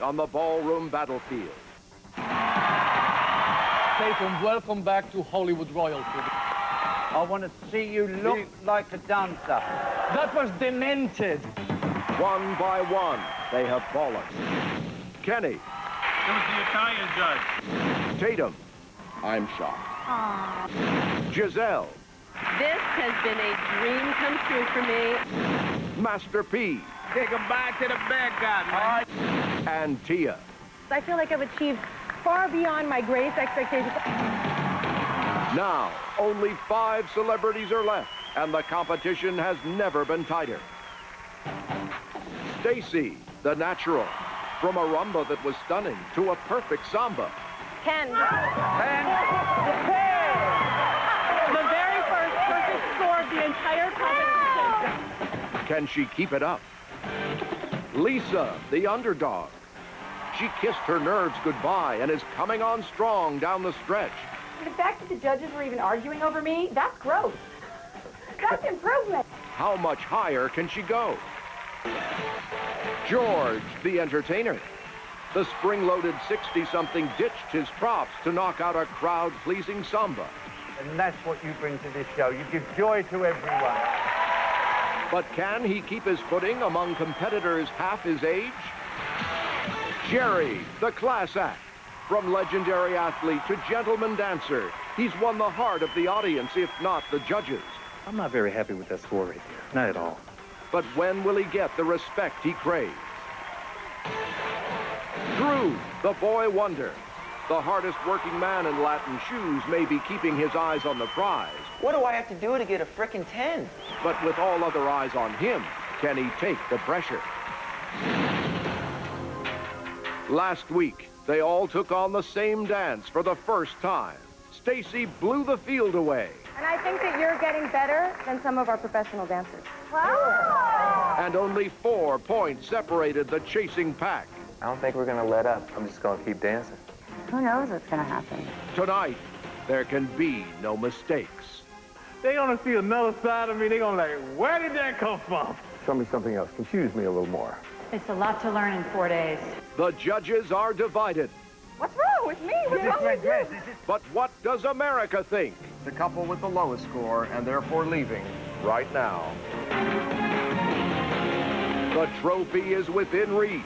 on the ballroom battlefield. Tatum, welcome back to Hollywood royalty. I want to see you look like a dancer. That was demented. One by one, they have fallen. Kenny. Who's the Italian judge? Tatum. I'm shocked. Aww. Giselle. This has been a dream come true for me. Master P. Take him back to the bed, God, man. And Tia. I feel like I've achieved far beyond my greatest expectations. Now, only 5 celebrities are left, and the competition has never been tighter. Stacy, the natural, from a rumba that was stunning to a perfect samba. Ken. The very first perfect score of the entire competition. Can she keep it up? Lisa, the underdog. She kissed her nerves goodbye and is coming on strong down the stretch. The fact that the judges were even arguing over me, that's gross. That's improvement. How much higher can she go? George, the entertainer. The spring-loaded 60-something ditched his props to knock out a crowd-pleasing samba. And that's what you bring to this show. You give joy to everyone. But can he keep his footing among competitors half his age? Jerry, the class act. From legendary athlete to gentleman dancer, he's won the heart of the audience, if not the judges. I'm not very happy with that score right there. Not at all. But when will he get the respect he craves? Drew, the boy wonder. The hardest working man in Latin shoes may be keeping his eyes on the prize. What do I have to do to get a frickin' 10? But with all other eyes on him, can he take the pressure? Last week, they all took on the same dance for the first time. Stacy blew the field away. And I think that you're getting better than some of our professional dancers. Wow! And only 4 points separated the chasing pack. I don't think we're gonna let up. I'm just gonna keep dancing. Who knows what's going to happen? Tonight, there can be no mistakes. They're gonna see another side of me. They're gonna like, where did that come from? Show me something else. Confuse me a little more. It's a lot to learn in 4 days. The judges are divided. What's wrong with me? What's wrong with you? But what does America think? The couple with the lowest score and therefore leaving Right now. The trophy is within reach.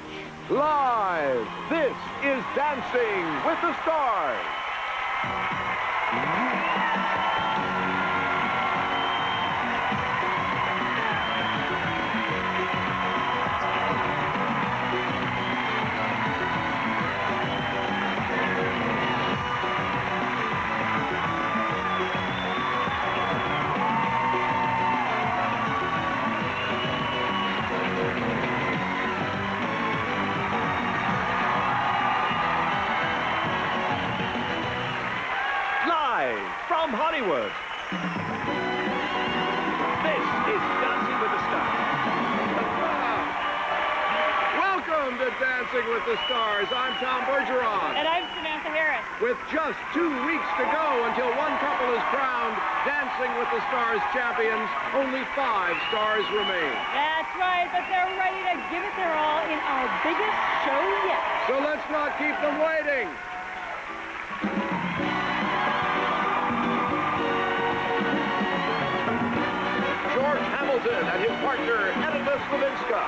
Live, this is Dancing with the Stars. From Hollywood, this is Dancing with the Stars. Welcome to Dancing with the Stars. I'm Tom Bergeron. And I'm Samantha Harris. With just 2 weeks to go until one couple is crowned Dancing with the Stars champions, only 5 stars remain. That's right, but they're ready to give it their all in our biggest show yet. So let's not keep them waiting. George Hamilton and his partner, Edita Slavinska.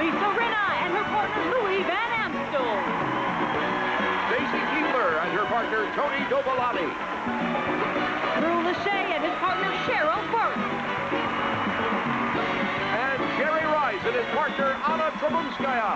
Lisa Rinna and her partner, Louis Van Amstel. Stacy Keebler and her partner, Tony Dovolani. Drew Lachey and his partner, Cheryl Burke. And Jerry Rice and his partner, Anna Trabunskaya.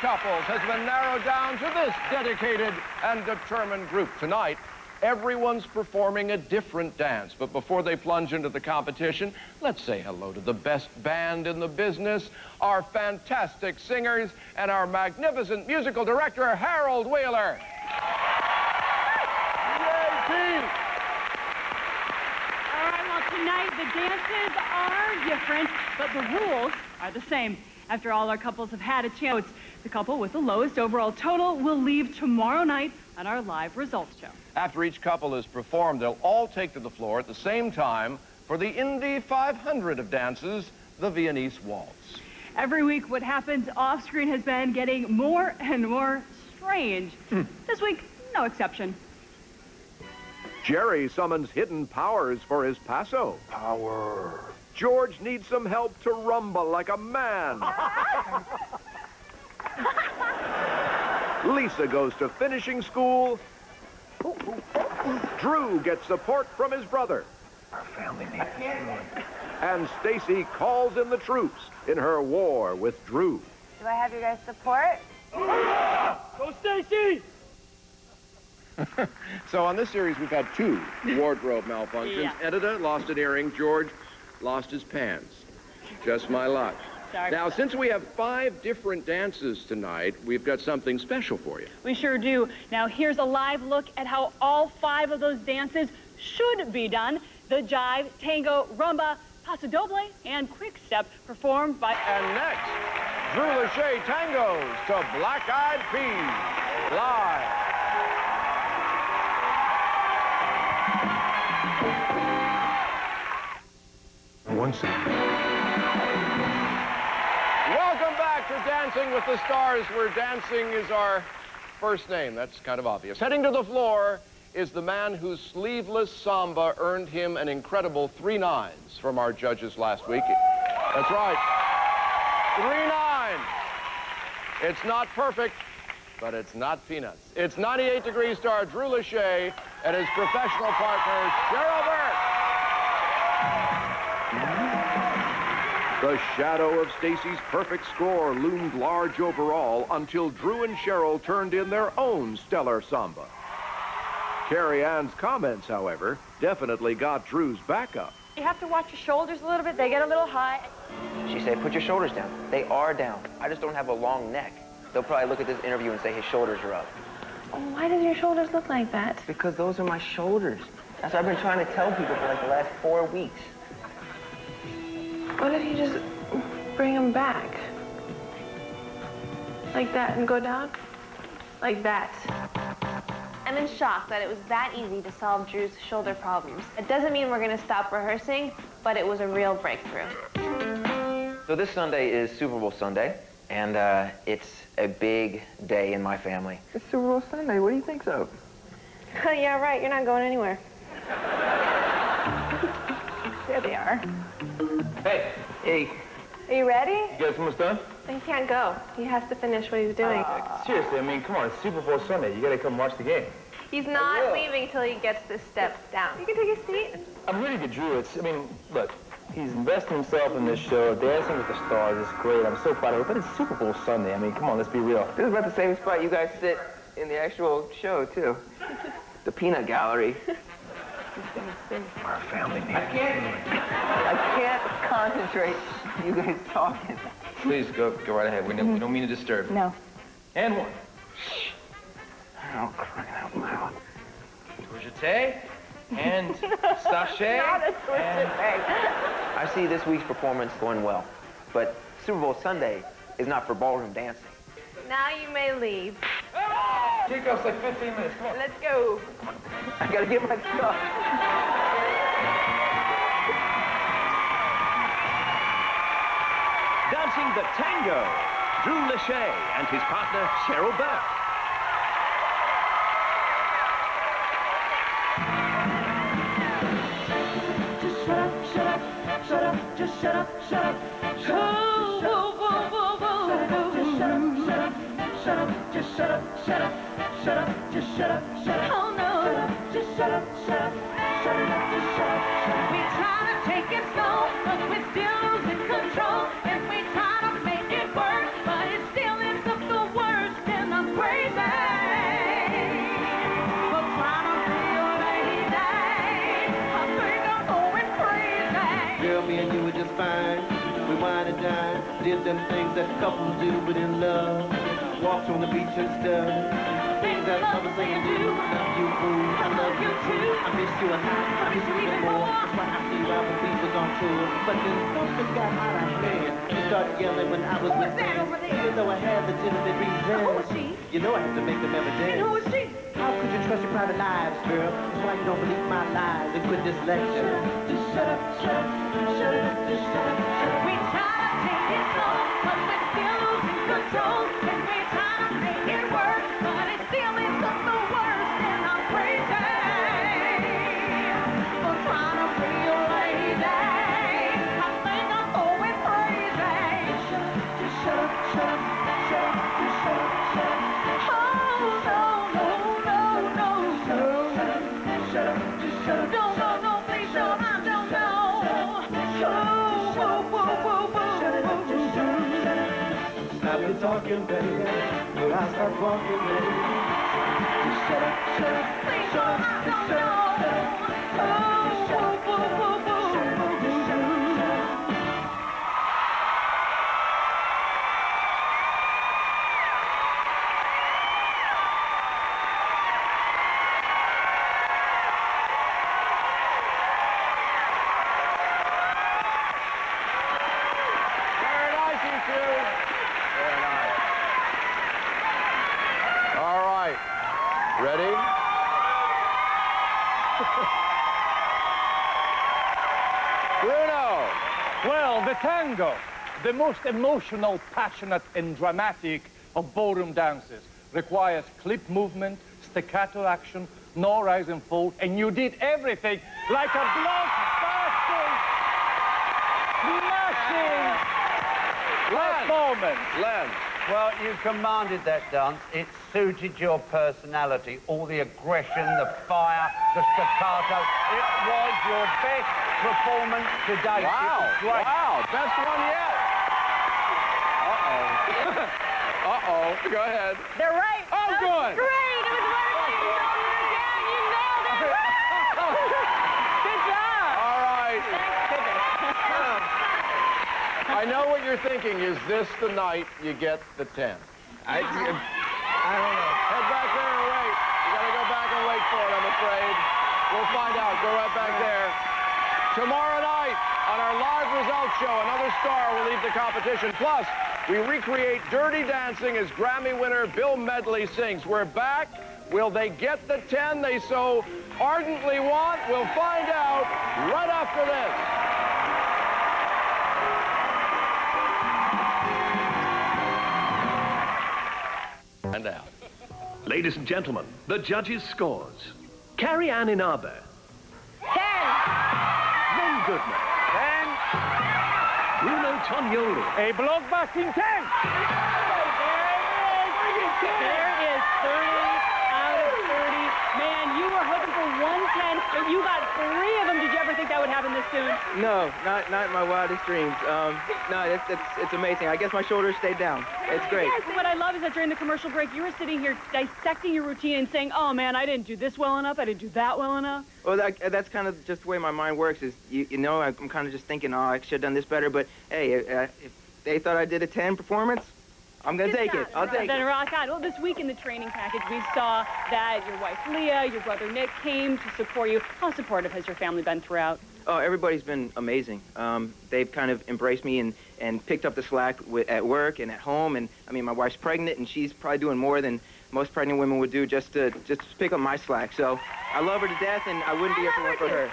Couples has been narrowed down to this dedicated and determined group tonight. Everyone's performing a different dance, but before they plunge into the competition, let's say hello to the best band in the business, our fantastic singers, and our magnificent musical director, Harold Wheeler. Yay, team! All right, well, tonight the dances are different, but the rules are the same. After all, our couples have had a chance. The couple with the lowest overall total will leave tomorrow night on our live results show. After each couple has performed, they'll all take to the floor at the same time for the Indy 500 of dances, the Viennese Waltz. Every week, what happens off-screen has been getting more and more strange. This week, no exception. Jerry summons hidden powers for his paso. Power. George needs some help to rumble like a man. Lisa goes to finishing school. Drew gets support from his brother. Our family needs it. And Stacy calls in the troops in her war with Drew. Do I have your guys' support? Go, Stacy! So on this series, we've had 2 wardrobe malfunctions. Yeah. Edita lost an earring. George lost his pants. Just my luck. Sorry. Now, since we have 5 different dances tonight, we've got something special for you. We sure do. Now, here's a live look at how all 5 of those dances should be done. The jive, tango, rumba, paso doble, and quick step performed by... And next, Drew Lachey tangos to Black Eyed Peas, live. Once again. Welcome back to Dancing with the Stars, where dancing is our first name. That's kind of obvious. Heading to the floor is the man whose sleeveless samba earned him an incredible 3 nines from our judges last week. That's right. 3 9. It's not perfect, but it's not peanuts. It's 98-degree star Drew Lachey and his professional partner, Cheryl Burke. The shadow of Stacy's perfect score loomed large overall until Drew and Cheryl turned in their own stellar samba. Carrie Ann's comments, however, definitely got Drew's back up. You have to watch your shoulders a little bit. They get a little high. She said, put your shoulders down. They are down. I just don't have a long neck. They'll probably look at this interview and say his shoulders are up. Oh, why does your shoulders look like that? Because those are my shoulders. That's what I've been trying to tell people for like the last 4 weeks. What if you just bring them back? Like that and go down? Like that. I'm in shock that it was that easy to solve Drew's shoulder problems. It doesn't mean we're going to stop rehearsing, but it was a real breakthrough. So this Sunday is Super Bowl Sunday, and it's a big day in my family. It's Super Bowl Sunday. What do you think so? Yeah, right. You're not going anywhere. There they are. Hey. Hey. Are you ready? You guys almost done? He can't go. He has to finish what he's doing. Seriously, I mean, come on, it's Super Bowl Sunday. You gotta come watch the game. He's not leaving till he gets this step down. You can take a seat. I'm ready to Drew. Look, he's investing himself in this show. Dancing with the Stars is great. I'm so proud of it, but it's Super Bowl Sunday. I mean, come on, let's be real. This is about the same spot you guys sit in the actual show, too. The peanut gallery. Our family needs it. I can't concentrate. You guys talking. Please, go right ahead. We don't mean to disturb. No. And 1. Oh, crying out loud. DWTS and Lachey. Not a twisted thing. I see this week's performance going well, but Super Bowl Sunday is not for ballroom dancing. Now you may leave. Kickoff's like 15 minutes. Come on. Let's go. I gotta get my stuff. Dancing the tango, Drew Lachey and his partner, Cheryl Burke. Just shut up, shut up, shut up, just shut up, shut up. Shut up, shut up, just shut up, shut up, shut up, just shut up, shut up. Oh no, just shut up, shut up, shut up, just shut up, shut up. We try to take it slow, but we're still losing control. And we try to make it work, but it still ends up the worst, and I'm crazy. We're trying to feel time. Did them things that couples do but in love. Walked on the beach and stuff. Things that lovers say and do. I love you, boo. I love you too. I miss you a lot. I miss you even more. That's why I see you out when we was on tour. But then something got out of hand. You started yelling when I was with them. Even though I had legitimate reasons. Who was she? You know I have to make them ever dance. And who was she? How could you trust your private lives, girl? That's why you don't believe my lies and quit this lecture. Just shut up, shut up, shut up, just shut up, shut up. We try to take it slow, but we're still losing control. And we try to make it work, but it still ends up the worst. And I'm crazy for trying to be a lady. I think I'm going crazy. Just shut up, shut up, shut up, just shut up, shut up. Oh, no, no, no, no. Shut up, shut up, just shut up. No, no, no, please don't, I don't know. Whoa, whoa, whoa, whoa. Shut it up, just shut up, shut up. Stop the talking, baby. Will I start walking, baby? Just shut up, shut up. Please Shut don't, up, I just don't shut up, shut up. know. Oh, whoa, whoa, whoa, whoa. Shut up, just shut up, shut up. Very nice, you two. Very nice. All right. Ready? Bruno. Well, the tango, the most emotional, passionate, and dramatic of ballroom dances, requires clip movement, staccato action, no rise and fall, and you did everything like a blockbuster, smashing performance. Len. Well, you commanded that dance. It suited your personality. All the aggression, the fire, the staccato. It was your best performance to date. Wow. It was great. Wow. Best one yet. Uh-oh. Uh-oh. Go ahead. They're right. Oh, That was good. Great. It was right. You nailed it. Good job. All right. Thank goodness. I know what you're thinking. Is this the night you get the 10? I don't know. Head back there and wait. You gotta go back and wait for it, I'm afraid. We'll find out. Go right back there. Tomorrow night on our live results show, another star will leave the competition. Plus, we recreate Dirty Dancing as Grammy winner Bill Medley sings. We're back. Will they get the 10 they so ardently want? We'll find out right after this. And out. Ladies and gentlemen, the judges' scores. Carrie Ann Inabe. 10. Ron Goodman. 10. Bruno Tonioli. A blockbusting 10. There is 30 out of 30. Man, you were hoping for 110, but you got 3 of them. Did you ever think that would happen this soon? No, not in my wildest dreams. No, it's amazing. I guess my shoulders stayed down. It's great. Yes, what I love is that during the commercial break, you were sitting here dissecting your routine and saying, oh, man, I didn't do this well enough. I didn't do that well enough. Well, that's kind of just the way my mind works. Is you know, I'm kind of just thinking, oh, I should have done this better. But hey, if they thought I did a 10 performance, I'm gonna take it. I'll take Then it. rock on. Well, this week in the training package, we saw that your wife Leah, your brother Nick came to support you. How supportive has your family been throughout? Oh, everybody's been amazing. They've kind of embraced me and picked up the slack at work and at home. And I mean, my wife's pregnant, and she's probably doing more than most pregnant women would do just to pick up my slack. So I love her to death, and I wouldn't be here if it weren't for her.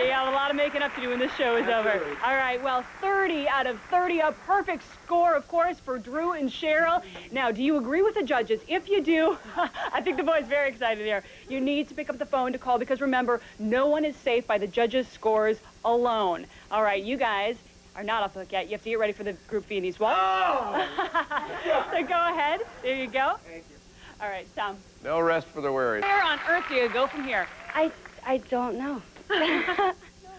You have a lot of making up to do when this show is over. All right, well, 30 out of 30, a perfect score, of course, for Drew and Cheryl. Now, do you agree with the judges? If you do, I think the boy's very excited here. You need to pick up the phone to call because, remember, no one is safe by the judges' scores alone. All right, you guys are not off the hook yet. You have to get ready for the group Viennese waltz. Oh! So go ahead. There you go. Thank you. All right, Tom. No rest for the weary. Where on earth do you go from here? I don't know.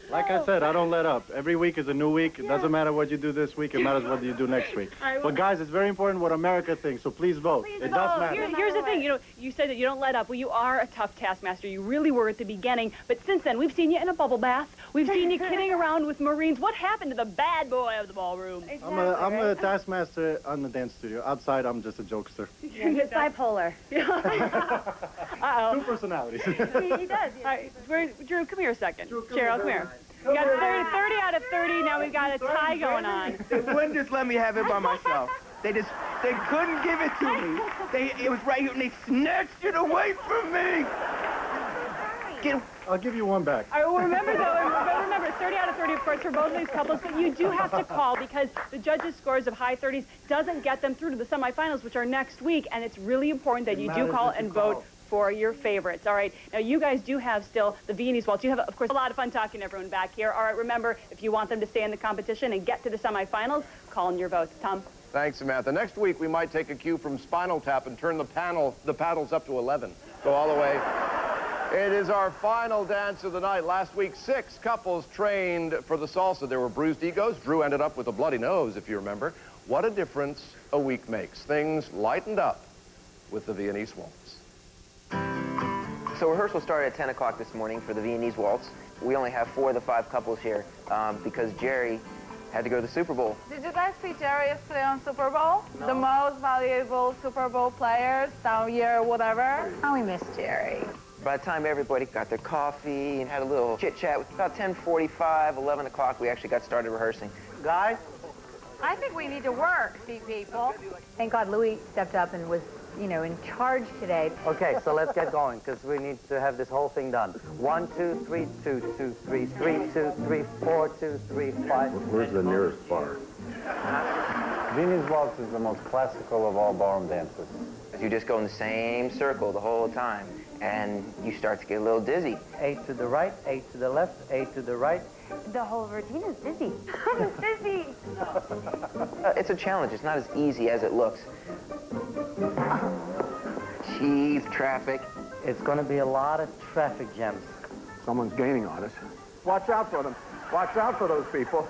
Like I said, I don't let up. Every week is a new week. It doesn't matter what you do this week. It matters what you do next week. But guys, it's very important what America thinks, so please vote. It does matter. Here's the thing, you said that you don't let up. Well, you are a tough taskmaster. You really were at the beginning. But since then, we've seen you in a bubble bath. We've seen you kidding around with Marines. What happened to the bad boy of the ballroom? I'm a taskmaster on the dance studio. Outside, I'm just a jokester. He's bipolar. Uh-oh. Two personalities. He does. All right, Drew, come here a second. Cheryl, come here. We got 30 out of 30. Now we've got a tie going on. They wouldn't just let me have it by myself. They couldn't give it to me. It was right here, and they snatched it away from me. I'll give you one back. All right, well, remember, 30 out of 30, of course, for both of these couples, but you do have to call because the judges' scores of high 30s doesn't get them through to the semifinals, which are next week, and it's really important that you do call and vote for your favorites. All right, now you guys do have still the Viennese Waltz. You have, of course, a lot of fun talking to everyone back here. All right, remember, if you want them to stay in the competition and get to the semifinals, call in your votes. Tom? Thanks, Samantha. Next week, we might take a cue from Spinal Tap and turn the paddles up to 11. Go all the way. It is our final dance of the night. Last week, 6 couples trained for the salsa. There were bruised egos. Drew ended up with a bloody nose, if you remember. What a difference a week makes. Things lightened up with the Viennese Waltz. So rehearsal started at 10 o'clock this morning for the Viennese Waltz. We only have 4 of the 5 couples here because Jerry had to go to the Super Bowl. Did you guys see Jerry yesterday on Super Bowl? No. The most valuable Super Bowl players down here, whatever. Oh, we miss Jerry. By the time everybody got their coffee and had a little chit-chat, about 10:45, 11 o'clock, we actually got started rehearsing. Guys? I think we need to work, see people. Thank God Louis stepped up and was, in charge today. Okay, so let's get going, because we need to have this whole thing done. 1, 2, 3, 2, 2, 3, 3, 2, 3, 4, 2, 3, 5. Where's the nearest bar? Viennese Waltz is the most classical of all ballroom dances. You just go in the same circle the whole time, and you start to get a little dizzy. 8 to the right, 8 to the left, 8 to the right. The whole routine is dizzy. I'm dizzy. It's a challenge. It's not as easy as it looks. Jeez, traffic. It's going to be a lot of traffic jams. Someone's gaining on us. Watch out for them. Watch out for those people.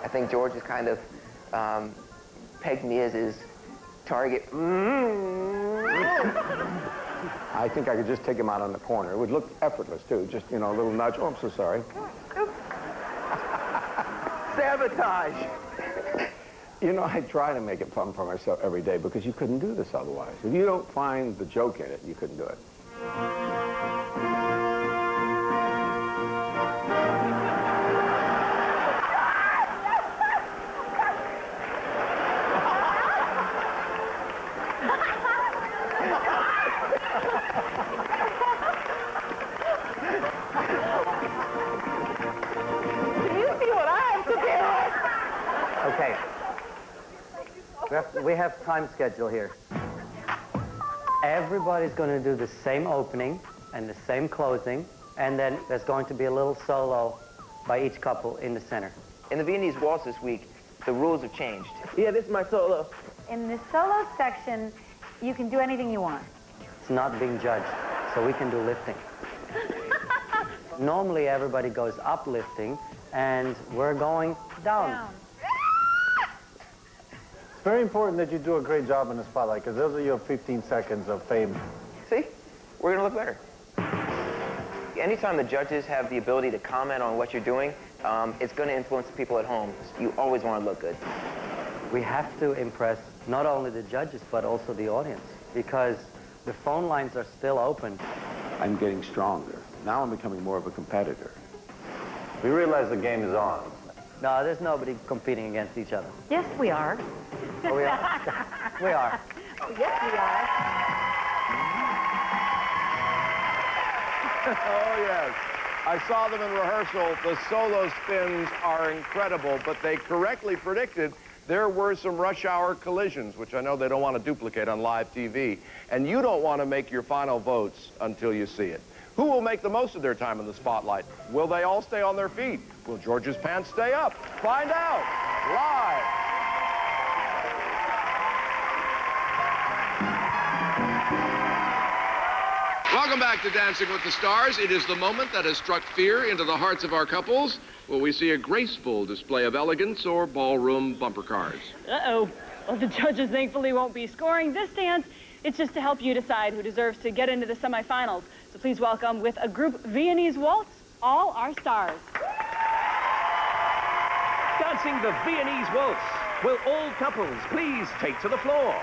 I think George has kind of pegged me as his target. I think I could just take him out on the corner. It would look effortless, too. Just, a little nudge. Oh, I'm so sorry. Sabotage. I try to make it fun for myself every day because you couldn't do this otherwise. If you don't find the joke in it, you couldn't do it. Okay. We have time schedule here. Everybody's going to do the same opening and the same closing, and then there's going to be a little solo by each couple in the center. In the Viennese Waltz this week, the rules have changed. Yeah, this is my solo. In the solo section, you can do anything you want. It's not being judged, so we can do lifting. Normally, everybody goes up lifting, and we're going down. It's very important that you do a great job in the spotlight, because those are your 15 seconds of fame. See? We're going to look better. Anytime the judges have the ability to comment on what you're doing, it's going to influence the people at home. You always want to look good. We have to impress not only the judges, but also the audience, because the phone lines are still open. I'm getting stronger. Now I'm becoming more of a competitor. We realize the game is on. No, there's nobody competing against each other. Yes, we are. Oh, we are? We are. Yes, we are. Oh, yes. I saw them in rehearsal. The solo spins are incredible, but they correctly predicted there were some rush hour collisions, which I know they don't want to duplicate on live TV. And you don't want to make your final votes until you see it. Who will make the most of their time in the spotlight? Will they all stay on their feet? Will George's pants stay up? Find out live. Welcome back to Dancing with the Stars. It is the moment that has struck fear into the hearts of our couples. Will we see a graceful display of elegance or ballroom bumper cars? Uh-oh. Well, the judges thankfully won't be scoring this dance. It's just to help you decide who deserves to get into the semifinals. So please welcome, with a group Viennese waltz, all our stars. Dancing the Viennese waltz. Will all couples please take to the floor?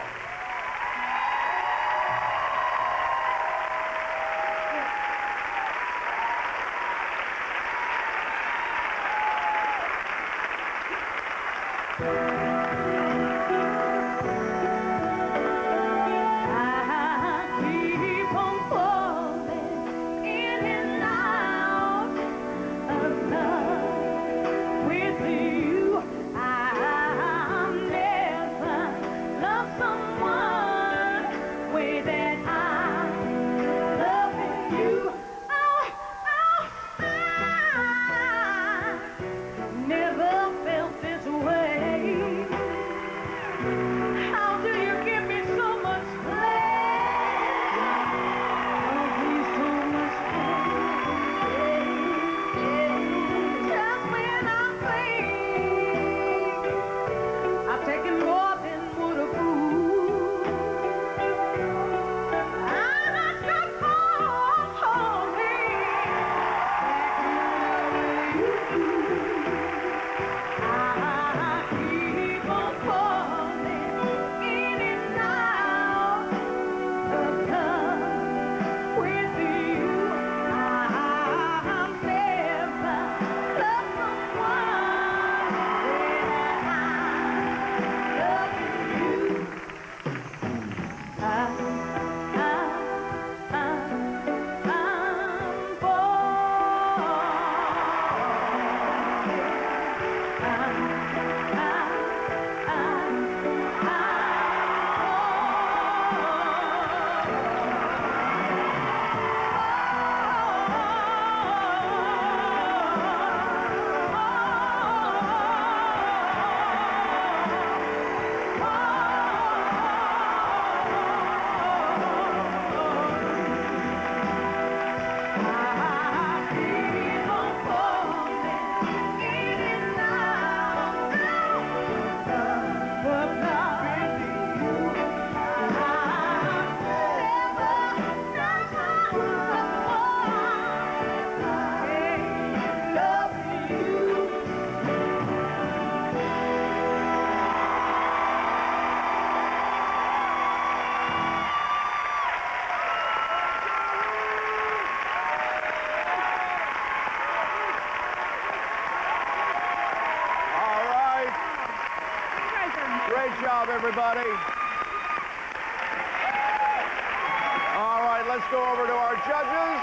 Great job, everybody. All right, let's go over to our judges.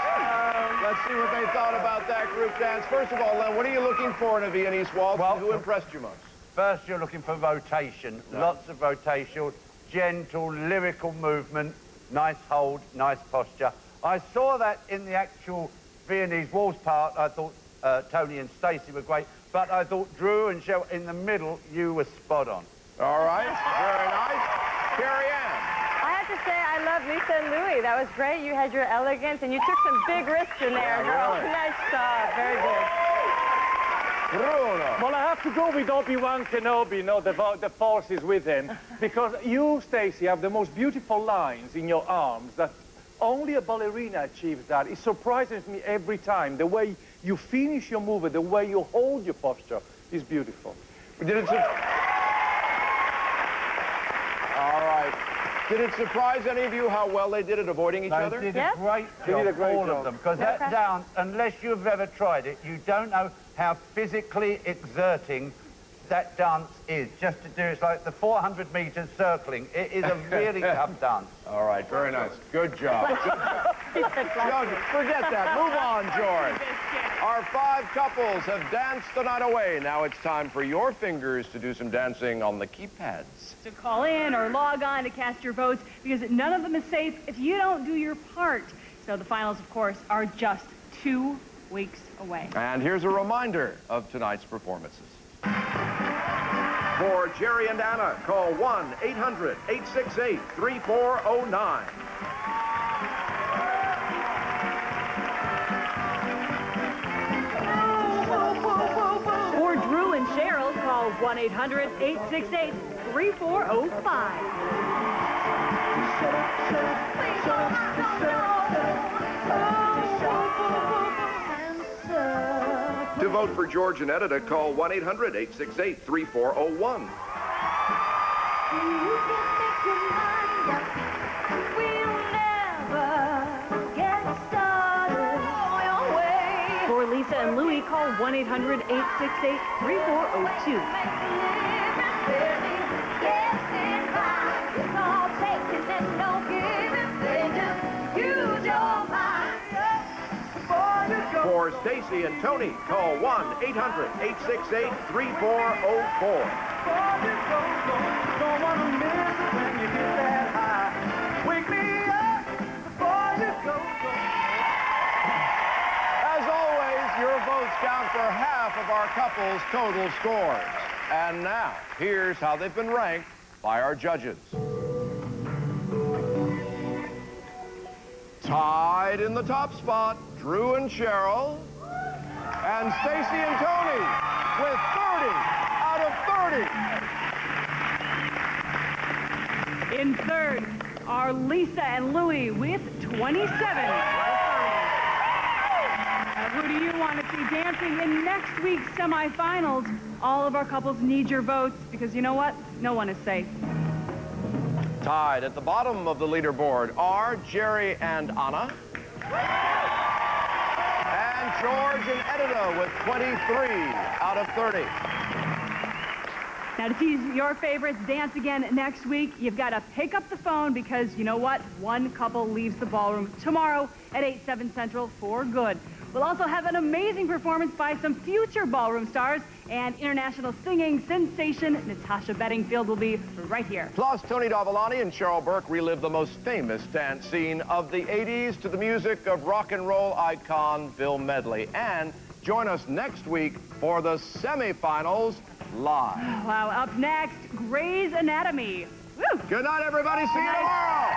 Let's see what they thought about that group dance. First of all, Len, what are you looking for in a Viennese waltz? Well, who impressed you most? First, you're looking for rotation. Yeah. Lots of rotation, gentle, lyrical movement, nice hold, nice posture. I saw that in the actual Viennese waltz part. I thought Tony and Stacey were great, but I thought Drew and Cheryl in the middle, you were spot on. All right, very nice. Carrie Ann. I have to say, I love Lisa and Louie. That was great. You had your elegance, and you took some big risks in there, girl. Really? Nice job. Very good. Bruno. Well, I have to go with Obi-Wan Kenobi, the force is with him, because you, Stacey, have the most beautiful lines in your arms that only a ballerina achieves that. It surprises me every time. The way you finish your move, the way you hold your posture is beautiful. All right. Did it surprise any of you how well they did at avoiding each other? They did a great job, all of them, because that dance, unless you've ever tried it, you don't know how physically exerting that dance is. Just to do it's like the 400 meters circling. It is a really tough dance. All right, very nice. Good job. Good job. George, forget that. Move on, George. Our 5 couples have danced the night away. Now it's time for your fingers to do some dancing on the keypads. So call in or log on to cast your votes, because none of them is safe if you don't do your part. So the finals, of course, are just 2 weeks away. And here's a reminder of tonight's performances. For Jerry and Anna, call 1-800-868-3409. To vote for George and Edita, call 1-800-868-3401. For Lisa and Louie, call 1-800-868-3402. For Stacy and Tony, call 1-800-868-3404. Don't want to miss it when you get that high. Wake me up before you go. As always, your votes count for half of our couple's total scores. And now, here's how they've been ranked by our judges. Tied in the top spot, Drew and Cheryl, and Stacy and Tony with 30 out of 30. In third are Lisa and Louie with 27. Who do you want to see dancing in next week's semifinals? All of our couples need your votes because you know what? No one is safe. Tied at the bottom of the leaderboard are Jerry and Anna, and George and Edita with 23 out of 30. Now, to see your favorites dance again next week, you've got to pick up the phone because you know what? One couple leaves the ballroom tomorrow at 8/7 Central for good. We'll also have an amazing performance by some future ballroom stars, and international singing sensation Natasha Bedingfield will be right here. Plus, Tony Dovolani and Cheryl Burke relive the most famous dance scene of the 80s to the music of rock and roll icon Bill Medley. And join us next week for the semifinals live. Wow, up next, Grey's Anatomy. Woo! Good night, everybody. See you tomorrow.